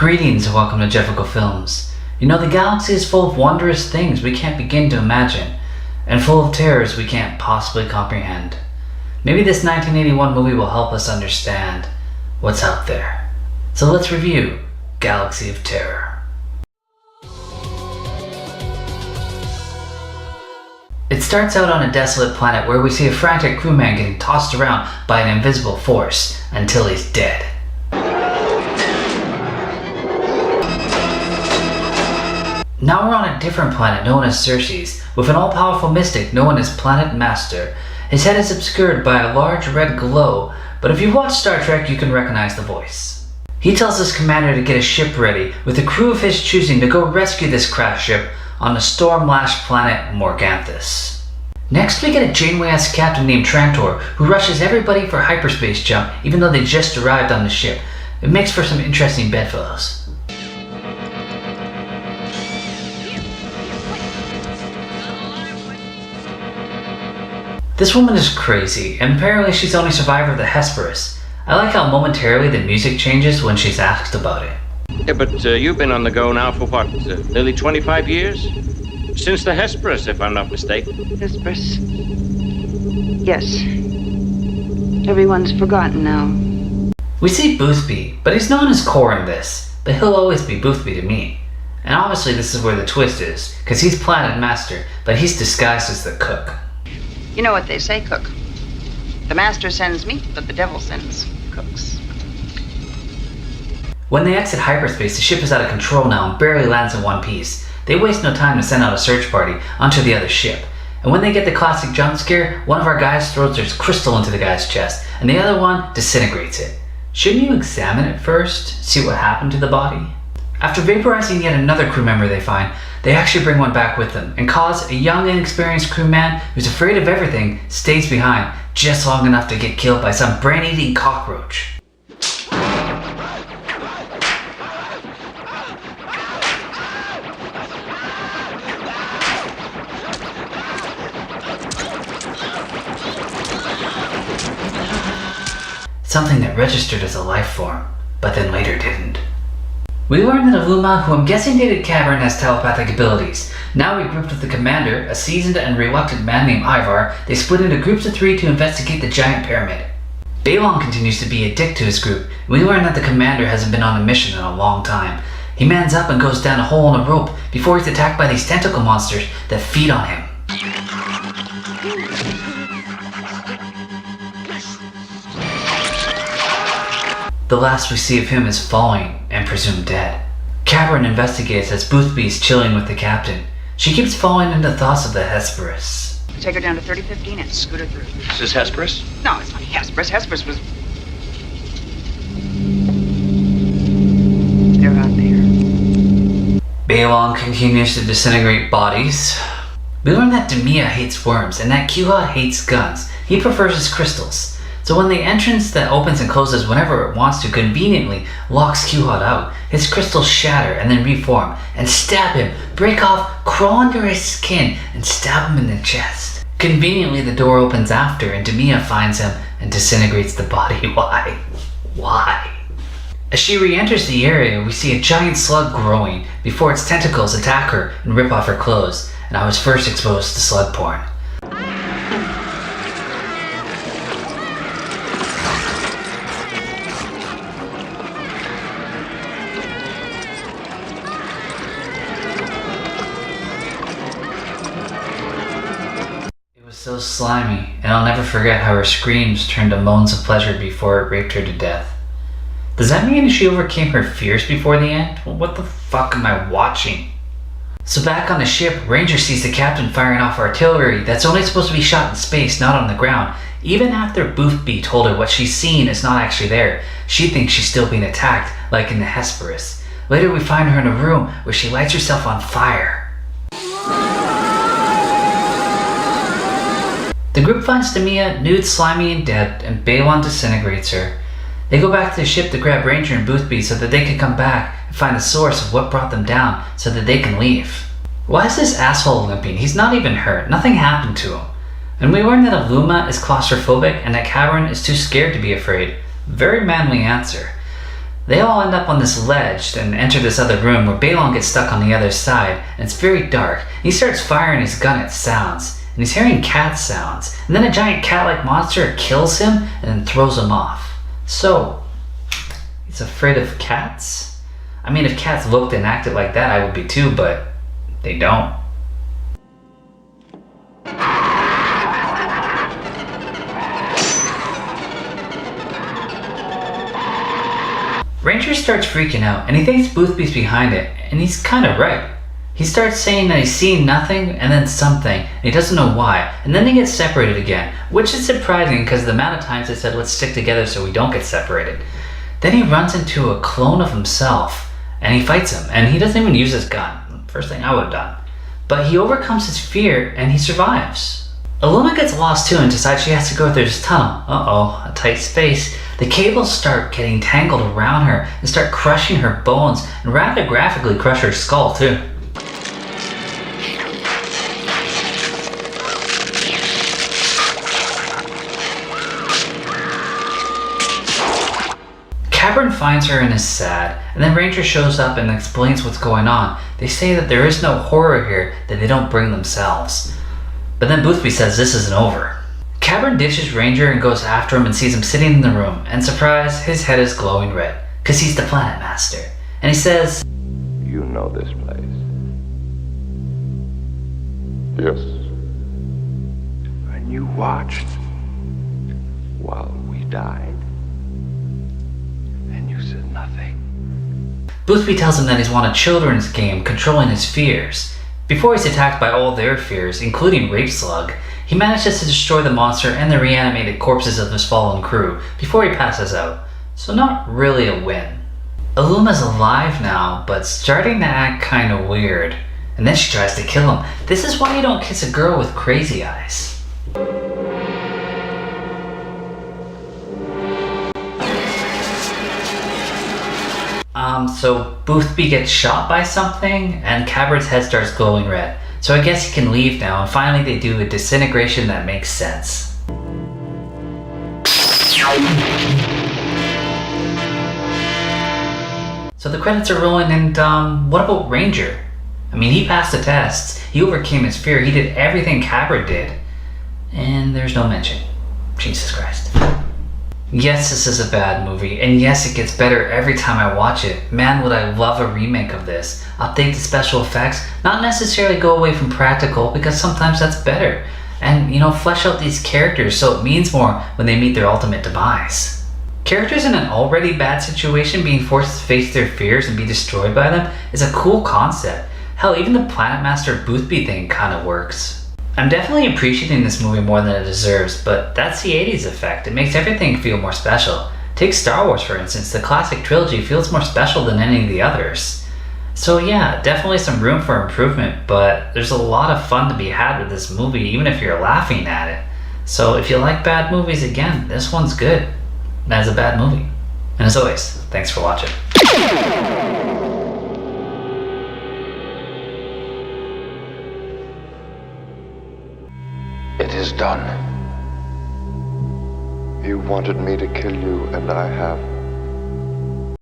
Greetings and welcome to Jefficho Films. You know, the galaxy is full of wondrous things we can't begin to imagine, and full of terrors we can't possibly comprehend. Maybe this 1981 movie will help us understand what's out there. So let's review Galaxy of Terror. It starts out on a desolate planet where we see a frantic crewman getting tossed around by an invisible force until he's dead. Now we're on a different planet known as Circes, with an all-powerful mystic known as Planet Master. His head is obscured by a large red glow, but if you've watched Star Trek you can recognize the voice. He tells his commander to get a ship ready, with a crew of his choosing to go rescue this crashed ship on the storm-lashed planet Morganthus. Next we get a Janeway-esque captain named Trantor, who rushes everybody for hyperspace jump even though they just arrived on the ship. It makes for some interesting bedfellows. This woman is crazy, and apparently she's the only survivor of the Hesperus. I like how momentarily the music changes when she's asked about it. Yeah, but you've been on the go now for what, nearly 25 years? Since the Hesperus, if I'm not mistaken. Hesperus. Yes. Everyone's forgotten now. We see Boothby, but he's known as Core in this, but he'll always be Boothby to me. And obviously this is where the twist is, because he's Planet Master, but he's disguised as the cook. You know what they say, cook. The master sends meat, but the devil sends cooks. When they exit hyperspace, the ship is out of control now and barely lands in one piece. They waste no time to send out a search party onto the other ship. And when they get the classic jump scare, one of our guys throws their crystal into the guy's chest, and the other one disintegrates it. Shouldn't you examine it first, see what happened to the body? After vaporizing yet another crew member they find, they actually bring one back with them, and cause a young inexperienced crewman who's afraid of everything stays behind just long enough to get killed by some brain-eating cockroach. Something that registered as a life form, but then later didn't. We learned that Alluma, who I'm guessing dated Cabren, has telepathic abilities. Now regrouped with the commander, a seasoned and reluctant man named Ilvar, they split into groups of 3 to investigate the giant pyramid. Baelon continues to be a dick to his group, and we learn that the commander hasn't been on a mission in a long time. He mans up and goes down a hole in a rope before he's attacked by these tentacle monsters that feed on him. The last we see of him is falling and presumed dead. Cabren investigates as Boothby is chilling with the captain. She keeps falling into thoughts of the Hesperus. Take her down to 3015 and scoot her through. This is Hesperus? No, it's not Hesperus. Hesperus was... They're out there. Baelon continues to disintegrate bodies. We learn that Dameia hates worms and that Quuhod hates guns. He prefers his crystals. So when the entrance that opens and closes whenever it wants to conveniently locks Quuhod out, his crystals shatter and then reform and stab him, break off, crawl under his skin, and stab him in the chest. Conveniently the door opens after and Dameia finds him and disintegrates the body. Why? Why? As she re-enters the area, we see a giant slug growing before its tentacles attack her and rip off her clothes, and I was first exposed to slug porn. So slimy, and I'll never forget how her screams turned to moans of pleasure before it raped her to death. Does that mean she overcame her fears before the end? Well, what the fuck am I watching? So back on the ship, Ranger sees the captain firing off artillery that's only supposed to be shot in space, not on the ground. Even after Boothby told her what she's seen is not actually there, she thinks she's still being attacked, like in the Hesperus. Later we find her in a room where she lights herself on fire. The group finds Dameia nude, slimy, and dead, and Baelon disintegrates her. They go back to the ship to grab Ranger and Boothby so that they can come back and find the source of what brought them down so that they can leave. Why is this asshole limping? He's not even hurt. Nothing happened to him. And we learn that Alluma is claustrophobic and that Cabren is too scared to be afraid. Very manly answer. They all end up on this ledge and enter this other room where Baelon gets stuck on the other side, and it's very dark. He starts firing his gun at sounds, and he's hearing cat sounds, and then a giant cat-like monster kills him and then throws him off. So, he's afraid of cats? I mean, if cats looked and acted like that, I would be too, but they don't. Ranger starts freaking out, and he thinks Boothby's behind it, and he's kinda right. He starts saying that he's seen nothing and then something, and he doesn't know why, and then they get separated again, which is surprising because the amount of times they said let's stick together so we don't get separated. Then he runs into a clone of himself, and he fights him, and he doesn't even use his gun. First thing I would have done. But he overcomes his fear, and he survives. Alluma gets lost too and decides she has to go through this tunnel. Uh-oh, a tight space. The cables start getting tangled around her and start crushing her bones, and rather graphically crush her skull too. Cabren finds her and is sad, and then Ranger shows up and explains what's going on. They say that there is no horror here, that they don't bring themselves. But then Boothby says this isn't over. Cabren ditches Ranger and goes after him and sees him sitting in the room, and surprise, his head is glowing red, cause he's the planet master. And he says, "You know this place?" "Yes." "And you watched while we died, and you said nothing." Boothby tells him that he's won a children's game controlling his fears. Before he's attacked by all their fears, including Rape Slug, he manages to destroy the monster and the reanimated corpses of his fallen crew before he passes out, so not really a win. Alluma's alive now, but starting to act kinda weird, and then she tries to kill him. This is why you don't kiss a girl with crazy eyes. So Boothby gets shot by something, and Cabren's head starts glowing red. So I guess he can leave now, and finally they do a disintegration that makes sense. So the credits are rolling, and what about Ranger? I mean, he passed the tests, he overcame his fear, he did everything Cabren did, and there's no mention. Jesus Christ. Yes, this is a bad movie, and yes, it gets better every time I watch it. Man, would I love a remake of this. Update the special effects, not necessarily go away from practical, because sometimes that's better. And, flesh out these characters so it means more when they meet their ultimate demise. Characters in an already bad situation being forced to face their fears and be destroyed by them is a cool concept. Hell, even the Planet Master Boothby thing kinda works. I'm definitely appreciating this movie more than it deserves, but that's the 80s effect. It makes everything feel more special. Take Star Wars for instance, the classic trilogy feels more special than any of the others. So yeah, definitely some room for improvement, but there's a lot of fun to be had with this movie, even if you're laughing at it. So if you like bad movies, again, this one's good. That's a bad movie. And as always, thanks for watching. It is done. You wanted me to kill you, and I have.